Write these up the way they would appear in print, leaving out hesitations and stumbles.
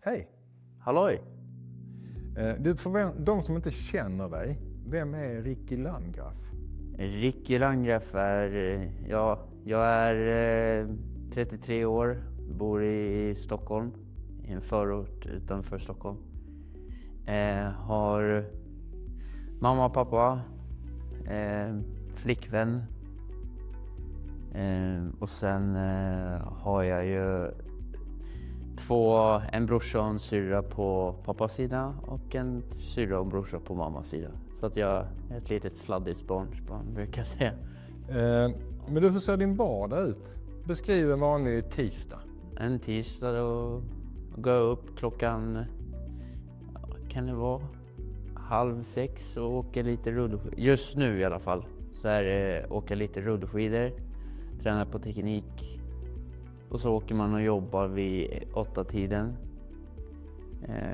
Hej! Halloj! Du, för de som inte känner dig, vem är Ricky Landgraf? Ricky Landgraf är, jag är 33 år, bor i Stockholm, i en förort utanför Stockholm. Har mamma och pappa, flickvän. Och sen har jag ju en brorsa och en syrra på pappas sida och en syrra och brorsa på mammas sida. Så att jag är ett litet sladdigt barn, brukar jag säga. Men du, hur ser din vardag ut? Beskriv en vanlig tisdag. En tisdag då går jag upp klockan, kan det vara 5:30 och åker lite rullskidor. Just nu i alla fall så är det åka lite rullskidor, tränar på teknik. Och så åker man och jobbar vid 8-tiden.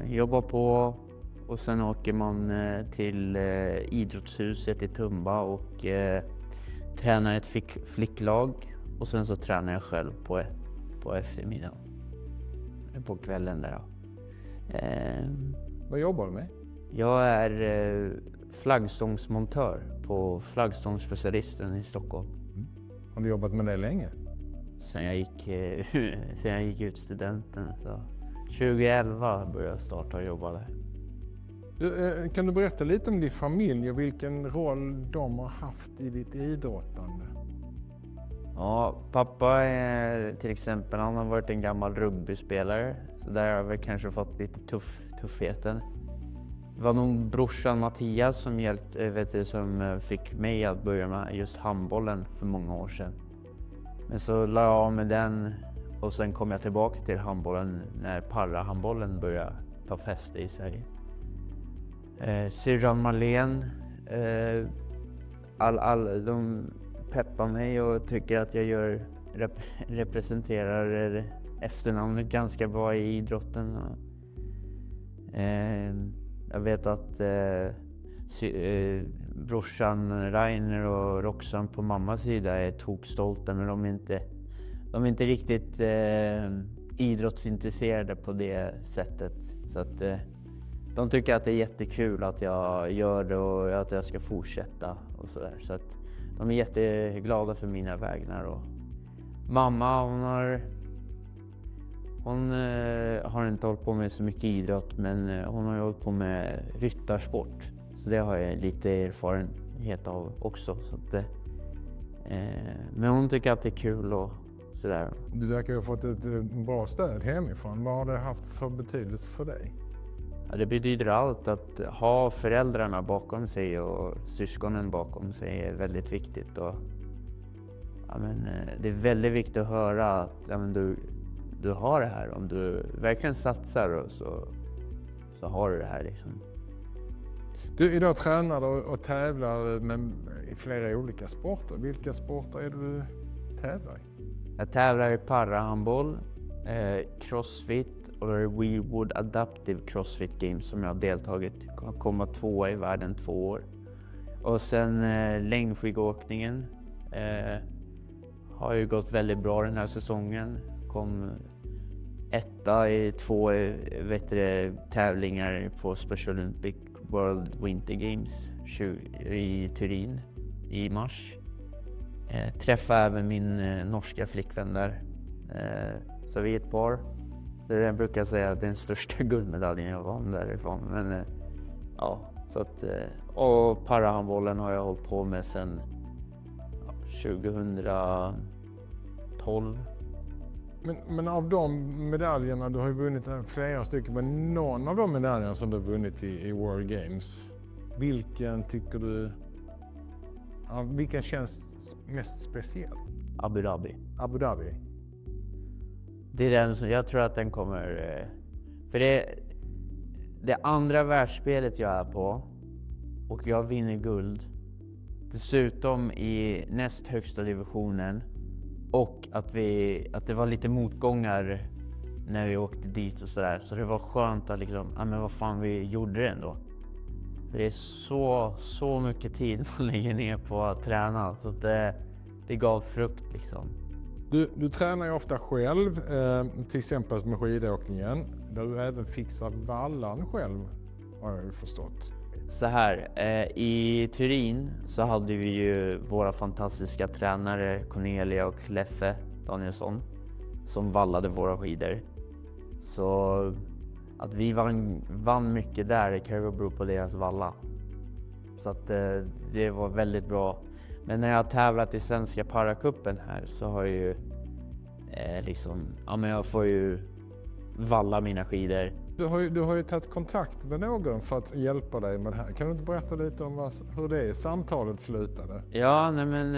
Jobbar på och sen åker man till idrottshuset i Tumba och tränar ett flicklag. Och sen så tränar jag själv på eftermiddagen. På kvällen där. Vad jobbar du med? Jag är flaggstångsmontör på flaggstångsspecialisten i Stockholm. Har du jobbat med det länge? Sen jag gick ut studenten. Så 2011 började jag starta och jobba där. Kan du berätta lite om din familj och vilken roll de har haft i ditt idrottande? Ja, pappa är till exempel, han har varit en gammal rugbyspelare. Så där har jag väl kanske fått lite tuffheten. Det var nog brorsan Mattias som fick mig att börja med just handbollen för många år sedan. Men så la jag av med den och sen kom jag tillbaka till handbollen när parahandbollen började ta fäste i Sverige. Syrran Marlene, de peppar mig och tycker att jag representerar efternamnet ganska bra i idrotten. Jag vet att brorsan Rainer och Roxanne på mammas sida är tokstolta, men de är inte riktigt idrottsintresserade på det sättet. Så att de tycker att det är jättekul att jag gör det och att jag ska fortsätta och sådär. Så att de är jätteglada för mina vägnar. Och mamma, hon har inte hållit på med så mycket idrott, men hon har hållit på med ryttarsport. Så det har jag lite erfarenhet av också. Så att, men hon tycker att det är kul och sådär. Du verkar ha fått ett bra stöd hemifrån. Vad har det haft för betydelse för dig? Ja, det betyder allt. Att ha föräldrarna bakom sig och syskonen bakom sig är väldigt viktigt. Och, det är väldigt viktigt att höra att du har det här. Om du verkligen satsar så har du det här liksom. Du, idag tränar och tävlar i flera olika sporter. Vilka sporter är det du tävlar i? Jag tävlar i parahandboll, crossfit och Wewood Adaptive Crossfit Games som jag har deltagit. Jag kommer 2:a i världen 2 år. Och sen längdskidåkningen har ju gått väldigt bra den här säsongen. Kom 1:a i 2 tävlingar på Special Olympic World Winter Games i Turin i mars. Träffade även min norska flickvän där. Så vi är ett par. Jag brukar säga att det är den största guldmedaljen jag vann därifrån. Men ja, så att, och parahandbollen har jag hållit på med sedan 2012. Men av de medaljerna, du har ju vunnit flera stycken, men någon av de medaljerna som du har vunnit i World Games, vilken tycker du, vilken känns mest speciell? Abu Dhabi. Abu Dhabi. Det är den som, jag tror att den kommer, för det andra världsspelet jag är på och jag vinner guld. Dessutom i näst högsta divisionen. Och att det var lite motgångar när vi åkte dit och sådär. Så det var skönt att liksom, men vad fan, vi gjorde det ändå. För det är så mycket tid man lägger ner på att träna. Så det gav frukt liksom. Du tränar ju ofta själv, till exempel med skidåkningen, där du även fixar vallan själv, har jag ju förstått. Så här, i Turin så hade vi ju våra fantastiska tränare Cornelia och Leffe Danielsson som vallade våra skidor. Så att vi vann mycket där kan ju bero på deras valla. Så att det var väldigt bra. Men när jag har tävlat i Svenska Paracupen här så har jag ju jag får ju valla mina skidor. Du har ju tagit kontakt med någon för att hjälpa dig med det här. Kan du inte berätta lite om hur det samtalet slutade? Ja, nej men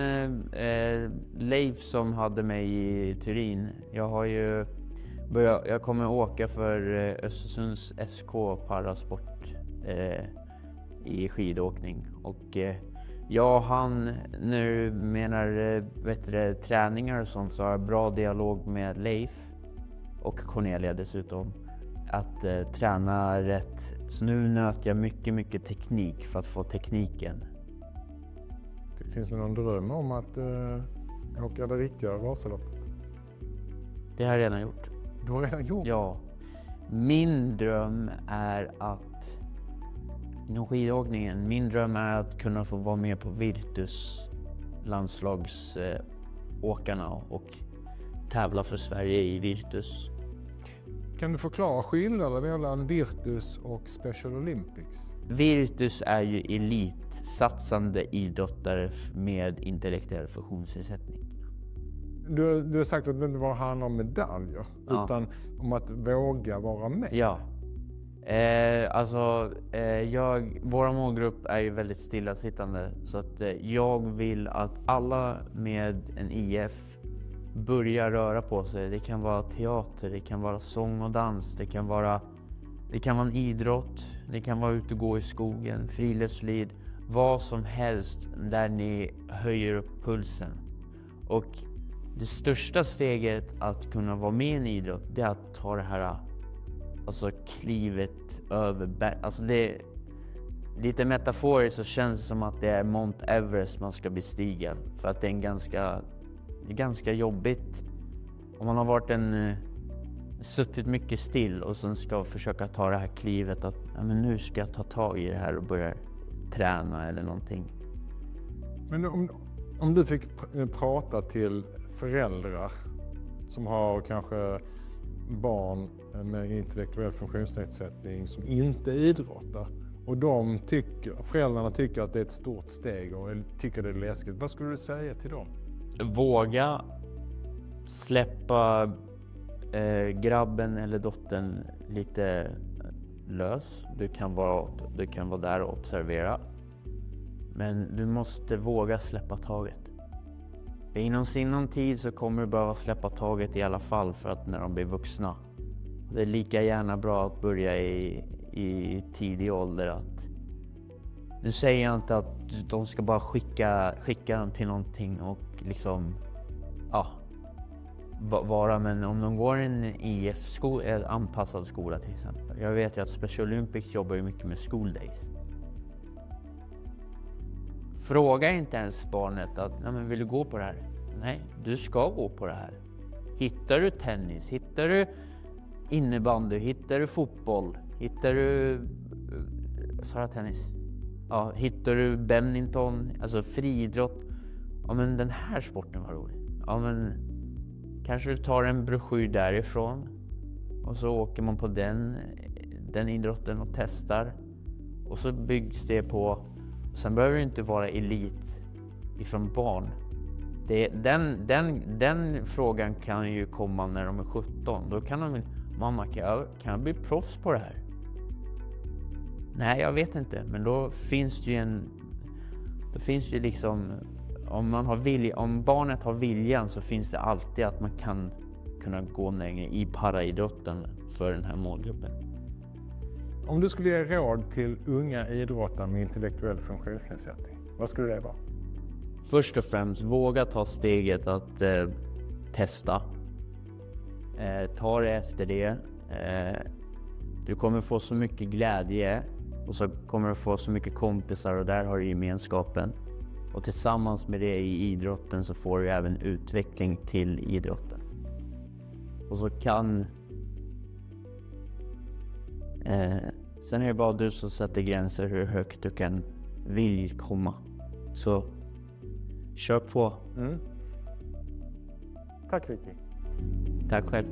Leif som hade mig i Turin. Jag kommer åka för Östersunds SK Parasport i skidåkning. Och han nu menar träningar och sånt, så har jag bra dialog med Leif och Cornelia dessutom. Att träna rätt. Så nu nöter jag mycket teknik för att få tekniken. Finns det någon dröm om att åka det riktiga Vasaloppet? Det har jag redan gjort. Du har redan gjort? Ja. Min dröm är att inom skidåkningen, min dröm är att kunna få vara med på Virtus landslagsåkarna och tävla för Sverige i Virtus. Kan du förklara skillnaden mellan Virtus och Special Olympics? Virtus är ju elitsatsande idrottare med intellektuell funktionsnedsättning. Du har sagt att det inte bara handlar om medaljer, utan om att våga vara med. Ja. Vår målgrupp är ju väldigt stillasittande, så att jag vill att alla med en IF börjar röra på sig. Det kan vara teater, det kan vara sång och dans, det kan vara en idrott, det kan vara ute och gå i skogen, friluftsliv, vad som helst där ni höjer upp pulsen. Och det största steget att kunna vara med i en idrott, det är att ta det här klivet över berg. Alltså det lite metaforiskt så känns det som att det är Mount Everest man ska bestiga, för att det är ganska jobbigt om man har suttit mycket still och sen ska försöka ta det här klivet att men nu ska jag ta tag i det här och börja träna eller någonting. Men om du fick prata till föräldrar som har kanske barn med intellektuell funktionsnedsättning som inte idrottar, och föräldrarna tycker att det är ett stort steg och tycker det är läskigt, vad skulle du säga till dem? Våga släppa grabben eller dottern lite lös. Du kan vara där och observera. Men du måste våga släppa taget. Inom sinom tid så kommer du behöva släppa taget i alla fall, för att när de blir vuxna. Det är lika gärna bra att börja i tidig ålder. Nu säger jag inte att de ska bara skicka dem till någonting och men om de går en IF-skola, anpassad skola till exempel. Jag vet ju att Special Olympics jobbar ju mycket med school days. Fråga inte ens barnet att vill du gå på det här? Nej, du ska gå på det här. Hittar du tennis, hittar du innebandy, hittar du fotboll, hittar du tennis? Ja, hittar du badminton, alltså friidrott. Ja, men den här sporten var rolig. Ja, men kanske du tar en broschyr därifrån och så åker man på den idrotten och testar. Och så byggs det på. Sen behöver det inte vara elit ifrån barn. Den frågan kan ju komma när de är 17. Då kan de, mamma, kan jag bli proffs på det här? Nej, jag vet inte. Men då finns det ju om barnet har viljan, så finns det alltid att man kan kunna gå längre i paraidrotten för den här målgruppen. Om du skulle ge råd till unga idrottare med intellektuell funktionsnedsättning, vad skulle det vara? Först och främst, våga ta steget att testa. Ta det efter det. Du kommer få så mycket glädje och så kommer du få så mycket kompisar, och där har du gemenskapen. Och tillsammans med det i idrotten så får du även utveckling till idrotten. Och så kan... sen är det bara du som sätter gränser hur högt du vill komma. Så kör på. Tack Ricky. Tack själv.